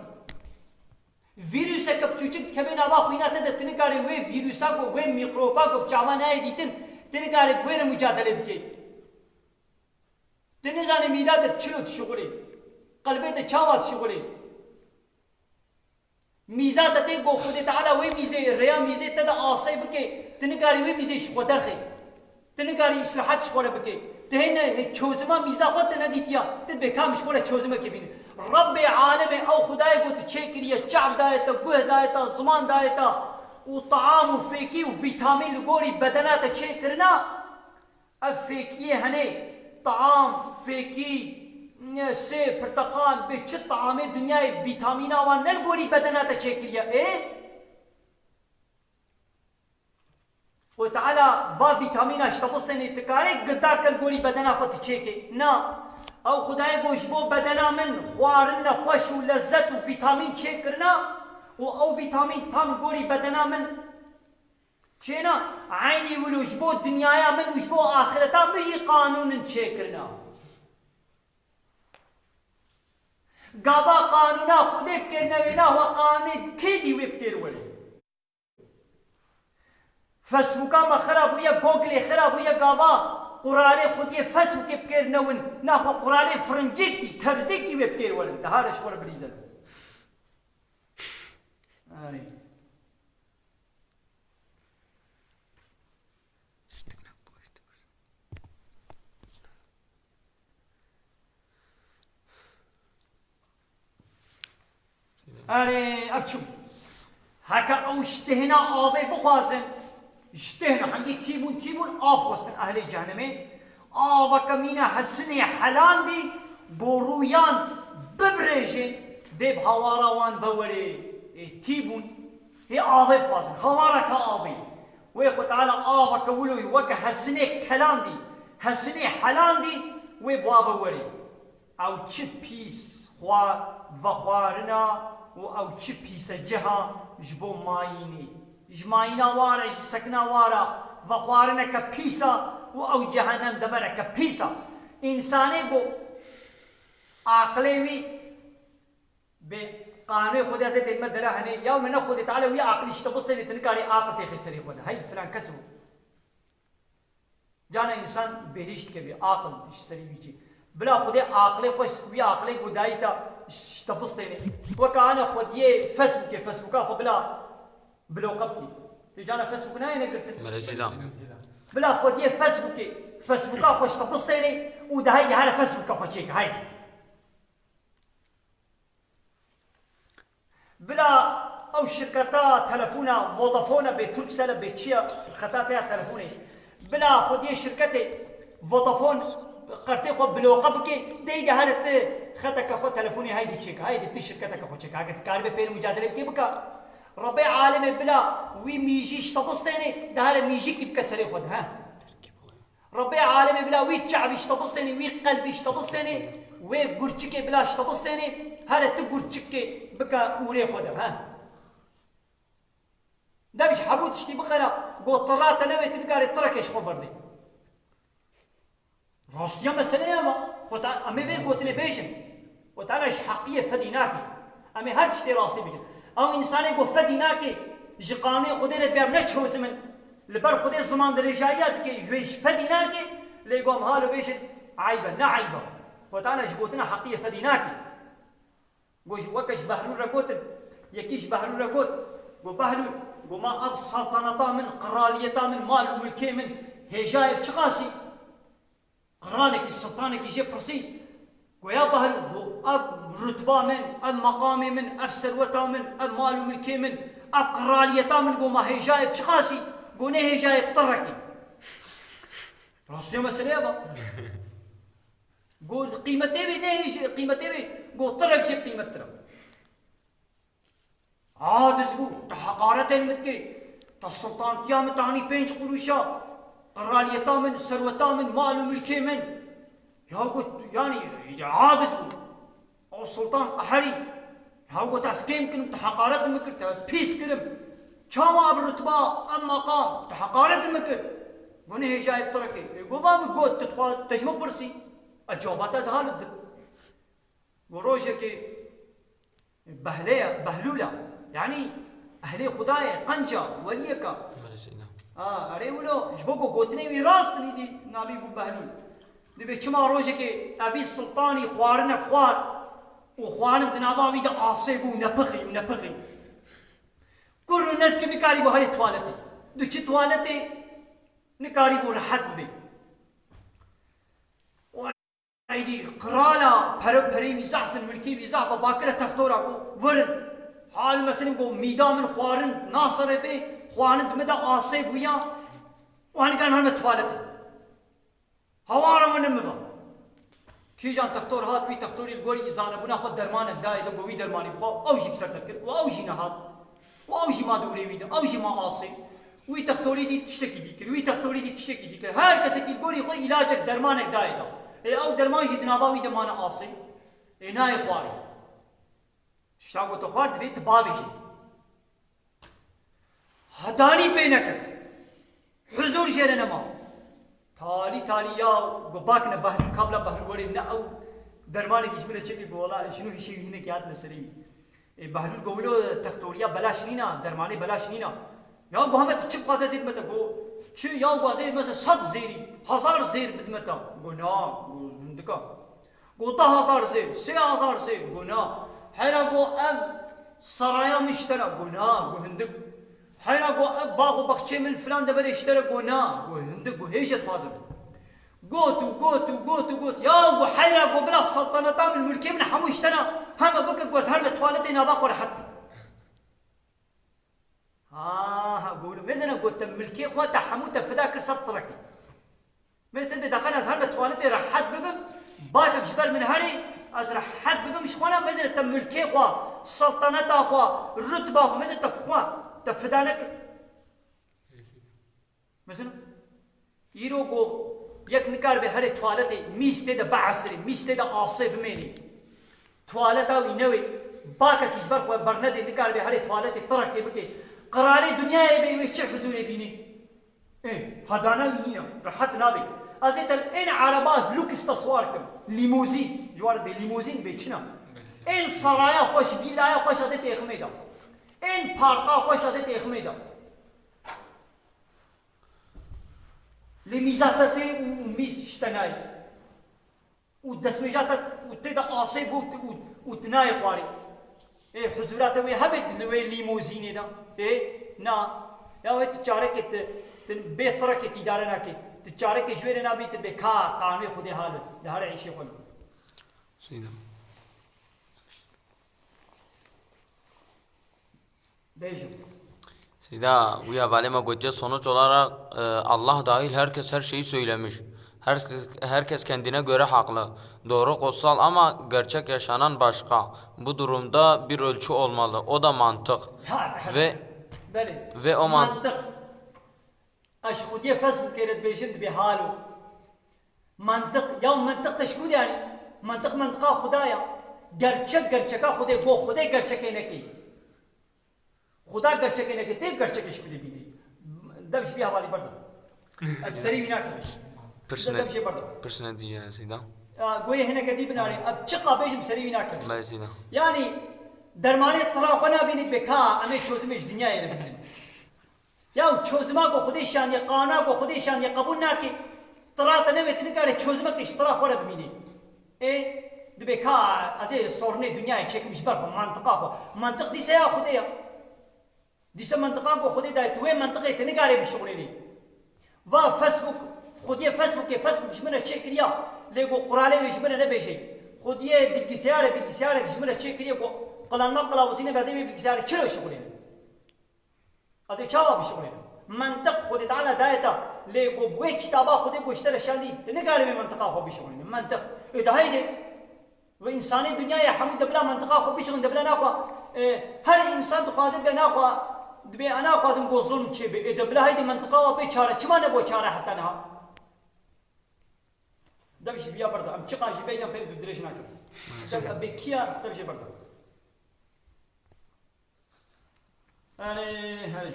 ویروسه که بچوچک کمی نوا خوینا تده تنگاری وی ویروسا کو وی میکروبا کو بچاوا نای دیتن تنگاری بویر مجادله بکی تنزانی میداد چلو تشغلی قلبه ته چاوات شغلی میزات ته گو خود تعالی وی میزه ریا میزه تده آسی بکی تنگاری وی میزه شخودرخی تنگاری اصلاحات شغله بکی تهنه چوزما میزا خود ندیتیا تد بکام شغله چوزما کی بینی رب عالم او خدای قلت تشيكريا الشعب دايتا قوه دايتا زمان دايتا وطعام وفيكي وفيتامين لقوري بدنات تشيكرنا الفيكي هني طعام فيكي سي برتقال بيتش طعام الدنيا فيتامينا وان نلقوري بدنات تشيكريا ايه وتعالى با فيتامينا اشتبصتني تكاري قداك القوري بدنا خو تشيكي نا او خدای گوش بو بدنا من خوارن خوش و لذت و ویتامین چه کرنا و او ویتامین تام گوری بدنا من چینا عینی ولوش بو دنیایا من وش بو آخرتا مجی قانون چه کرنا گابا قانونا خودی بکرنا وینا و قانون کی دیوی بکر ولی فسبوکا ما خراب ویا گوگلی خراب ویا گابا قرآن خودی فسبوک بکر نون ناخو قرآن فرنجیکی ترزیکی بکر ولن ده هارش ولا بریزل آره ابچو هکا او اشتهنا آبه بخوازن اشتهنا عندي كيبون آب وسطن أهل جهنمي آب كمينة حسني حلان دي برويان ببريجين ديب هوارا وان بوري كيبون هي آب بخوازن هوارا كآبي ويخو تعالى آب كولوي وكا حسني كلام دي حسني حلان دي ويبوا بوري او چه پیس وخوارنا و او چه پیس جها جبو مايني جماينا وارا سكنا وارا وخوارنا كبيسا و او جهنم دبر كبيسا انساني بو عقلي بقانون خدا زي دل مدرا هني يوم من خد تعالى ويا عقلي اشتبص لي تنكاري عاقل تخسري خدا هاي فلان كسب جانا انسان بهشت كبي عاقل اشتري بيجي بلا خدا عقلي خوش ويا عقلي قدايتا اشتبص لي وكان خديه فسبوك بلا بلو قبتي تجانا فيسبوك ناي نقدر ماليزي لا بلا خديه فيسبوك خوش تبصيني وده هي هذا فيسبوك خوشيك هاي بلا او شركتا تلفونا فودافون بتركسل بتشيا خطاتها تلفوني بلا خدي شركتي فودافون قرتي خو بلو قبكي دي هالت خطا كفو تلفوني هاي دي تشيك هاي دي شركتك خو تشيك هاك كاربي بين مجادله كي بكا ربي عالم بلا وي ميجيش تبصتني ده هذا ميجي كي بكسر خد ها ربي عالم بلا وي شعبي تبصتني وي قلبي تبصتني وي قرچكي بلا تبصتني هذا تقرچكي بكا اوري خد ها ده مش حبوت تشتي بقرا قو طرات نوي تنقاري تركش خبرني راستيا مسألة يا ما وتا أمي بي قوتني بيجن وتعالى حقية فديناكي أمي هر تشتي راسي بيجن أو إنساني قو فديناكي جقاني خديرت بيام نتشو زمن لبر خدير زمان درجايات كي جويش فديناكي ليقوم هالو بيجن عيبا نا عيبا وتعالى جقوتنا حقية فديناكي قوش وكش بهلول رقوتن يكيش بهلول رقوت قو بهلول قو ما أب سلطنتا من قراليتا من مال وملكي من هجايب بشقاسي قرانك السلطانك يجي برسي ويا بهل اب رتبه من اب مقامي من اب ثروته من اب مال وملكي من اب قراليته من قوما هي جايب شخاصي قوني هي جايب طركي راسي مسألة با قول قيمتي بي نهي قيمتي بي قول طرك جيب قيمة ترى عادز قول تحقارة المتكي السلطان قيامة تعني بينج قروشا قراليتا من ثروتا من مال وملكي من يا قلت يعني عادس او السلطان قحري يا قلت اسكيم كنم تحقارات المكر تاس بيس كرم شاما بالرتبة ام مقام تحقارات المكر وني هي جايب تركي قبام قوت تتخوى تجمع برسي الجوابات ازهال وروجك بهلولة يعني اهلي خداي قنجة وليكا اره ولو جبوكو قوتني وي راست دي نبي بو بهلول دبي چما روجه كي ابي سلطاني خوارنا خوار وخوان دنابا وي دا عاصبو نپخي كل نت كي كاري بو هالي توالتي دو چي توالتي نكاري بو راحت بي ايدي قرالا پري وي زعف الملكي وي زعف باكره تختورا كو ورن حال مثلا كو ميدا من خوارن ناصر في خواند مدى آصيب ويا وهني كان هم توالتي هوارا من مذا كي جان تختور هات بي تختوري الغوري إزانة بنا خود درمانك داي دو قوي درماني بخوا أو جي بسر تكر وأو جي نهات وأو جي ما دوري ويدا أو جي ما آصي وي تختوري دي تشتكي ديكر وي تختوري دي تشتكي ديكر هر كسك الغوري خو علاجك درمانك داي دا أو درمان يدنابا ويدا مانا آصي ناي خواري شاقو تخوار دفيت بابي جي هداني بينكت حضور جرنا ما تالي يا قباكنا بحر قبل بحر وري نأو درماني كيش بلا شكل بولا شنو هي شيء هنا كيات نسري بحر قولوا تختوريا بلاش نينا درماني بلاش نينا يا محمد تشب قازا زيد متى قو شو يا قازا مثلا 100 زيري 1000 زير بدمتا قلنا عندك قوتا 1000 زير 3000 زير قلنا حيرا قو سرايا مشترى قلنا عندك حيرا قو باغو بخشي من فلان دبر اشترى قلنا عندك هيجت فازم قوت يا قو حيرا قو بلا سلطنة من الملكي من حمو اشترى هم بك قوز هل توالتي ناباق ولا حد قولوا مزنا قلت ملكي خوات حمو تفداك سطركي ما تدي دخلنا هل توالتي راح حد ببم باك جبل من هري از راح حد ببم مش خونا مزنا تملكي خوا سلطنة خوا الرتبة مزنا تبخوا تفدانك مثلا يروقو يك نكار بهاري توالتي ميستي دا بعصري ميستي دا عاصف مني توالتا وينوي باكا كيجبر خو برندي نكار بهاري توالتي تركي بكي قراري دنيا يبي ويتش حزون يبيني هدانا وينينا راحت نابي ازيت ان عرباز لوكس تصواركم ليموزين جوار بي ليموزين بيتشنا ان سرايا خوش بيلايا خوش ازيت يخميدا ان بارقا خوش ازيت يخميدا لميزاتتي وميز اشتناي ودسمجاتت وتدا عاصب وتناي قاري حزوراته وي هبد وي ليموزين دا نا يا وي تشارك بيت ترك ادارناك تشارك جويرنا بيت بكا قانون خدي حال ده عيشي خل سيدنا بیشم Sida uya valema gotya sonuç olarak Allah dahil herkes her şeyi söylemiş. Herkes kendine göre haklı. Doğru kutsal ama gerçek yaşanan başka. Bu durumda bir ölçü olmalı. O da mantık. Ve o mantık. Aşkudiye Facebook keret beşin bir halu. Mantık ya mantık teşkud yani. Mantıka Khudaya. Gerçek Khudaya go Khudaya gerçek ne ki. खुदा गर्चे के लेके ते गर्चे के शुक्र भी नहीं दब भी हवाली पढ़ दो अब सरी बिना कर प्रश्न दिया सीधा गोए है ना कदी बना रहे अब चक्का बेजम सरी बिना कर मैं सीधा यानी दरमाने तराफना भी नहीं बेखा हमें छोज में दुनिया है या छोजमा को खुद शान या काना को खुद शान या कबूल ना के तरा तने में इतने करे छोजमा के इश्तरा खड़ा भी नहीं ए दबेखा अजे सोरने दुनिया है चेक मिश बर मंطق दी से या खुदिया دیسه منطقه کو خودی دای توی منطقه تنگاری بشغلی لی و فیسبوک خودی فیسبوک شمنه چکریا لیگو قراله شمنه نبیشی خودی bilgisayar شمنه چکریا کو قلانما قلاوسینه بازی bilgisayar چرا شغلی لی ازی چاوا بشغلی لی منطق خودی تعالی دایتا لیگو بوی کتابا خودی گوشتر شاندی تنگاری می منطقه خو بشغلی لی منطق ده هایده و انسانی دنیای حمود دبلا منطقه خو بشغلی دبلا ناخوا هر انسان تقاضی به ناخوا دبي أنا قادم قوزون شيء إذا بلا هيدي منطقة وبيشارة شو ما نبغى شارة حتى نها ده بيش بيا برضه أم شقاش بيجان في الدريش ناكل ده بكيا ده بيش برضه هاي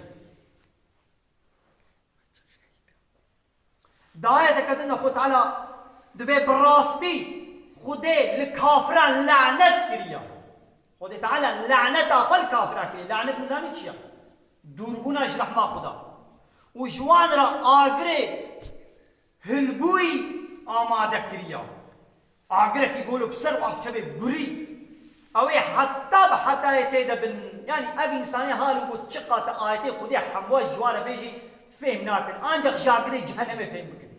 دعاية تكتنا خد على دبي براستي خدي الكافران لعنت كريا خدي تعالى لعنت أقل كافرة كريا لعنت مزاني شيء دوربونش رحمه خدا و جوان را آگره هلبوی آماده کریا آگره کی گولو بسر و کبه بری اوی حتی به حتی تیده بن یعنی اب انسانی حالو بود چقات آیتی خودی حموه جوان بیجی فهم ناکن آنجا جاگره جهنم فهم بکن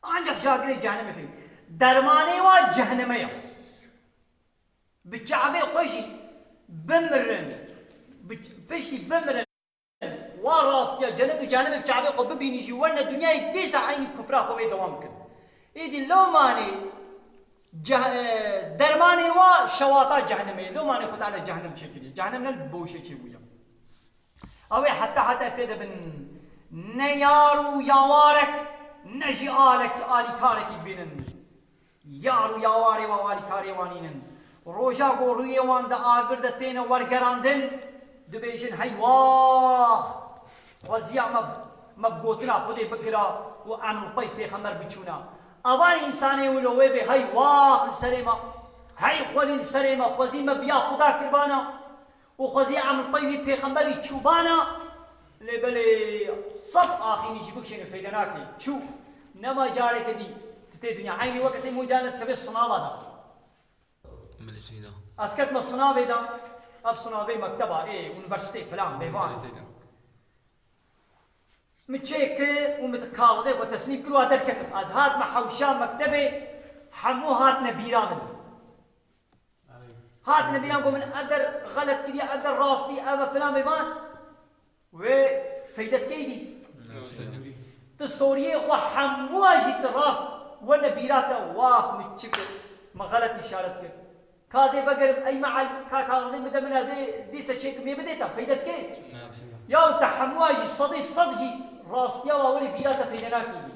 آنجا جاگره جهنم فهم درمانه و جهنمه بچعبه خوشی بمرن بشتي بمرن وراس يا جنة وجهنم بشعبي قب بيني جي وانا الدنيا يديس عيني كفرا خوي دوام كن ايدي لو ماني درماني وا شواطا جهنمي لو ماني خد على جهنم شكلي جهنم البوشه شي ويا اوي حتى ابتدى بن نيارو يوارك نجي آلك آلي كارك بينن يارو يواري ووالي كاري وانينن روجا قروي وان دا آگر دا تين ورگراندن دبيجن هاي واخ وزيع مبقوتنا خدي بقرا وعمل طيب بيخمر بيشونا أبان إنساني ولوه بي هاي واخ السليمة هاي خولي السليمة خوزي مبيا خدا كربانا وخوزي عمل طيب بيخمر تشوبانا لبلي صف آخي نجيبك شنو فيدناكي شو نما جارك دي تتي دنيا عيني وقت مجانت كبير صنابة دا اسكت ما صنابه دا اب صنابه مكتبه يونيفرسيتي فلان بيبان متشيك ومتكاغزه وتسنيب كل هذا الكتب از هات محوشا مكتبه حمو هات نبيرامن هات نبيرام من اقدر غلط كذي اقدر راستي اما فلان بيبان وفايدت كيدي تصوريه هو حمو اجيت الراس والنبيراته واف متشك ما غلط اشارت كده كازي بقرب اي معل كاغزي مدى من هذه ديسه شيك مي بديتها فايدت كيف يا تحمواجي الصدجي راس يا ولي بيراته في ناكي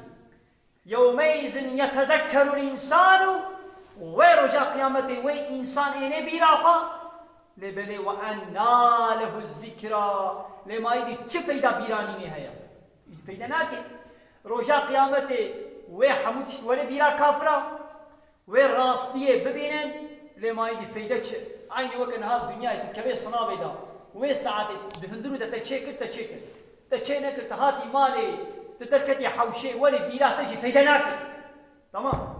يومئذ يتذكر الانسان ويرجع قيامته وي انسان اني بيراقه لبلي وانا له الذكرى لما يدي تشفيدا بيراني نهايه فايده ناكي رجع قيامته وي حمود ولا بيرا كافره وي راستيه ببينن لما يدي فايدتش عيني وكن هذا الدنيا تكبي صنابي دا وين ساعات دهندرو تشيكر تهاتي مالي تتركتي حوشي ولي بيرا تجي فايدناك تمام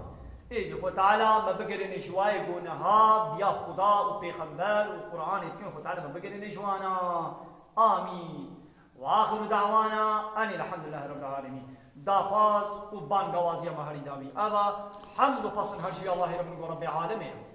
ايه خو تعالى ما بقر نشواي قونا ها بيا خدا وبيغمبر والقران يتكلم خو تعالى ما بقر نشوانا امين واخر دعوانا ان الحمد لله رب العالمين دافاز وبان غوازيا مهري داوي ابا حمد وفصل هرشي الله رب العالمين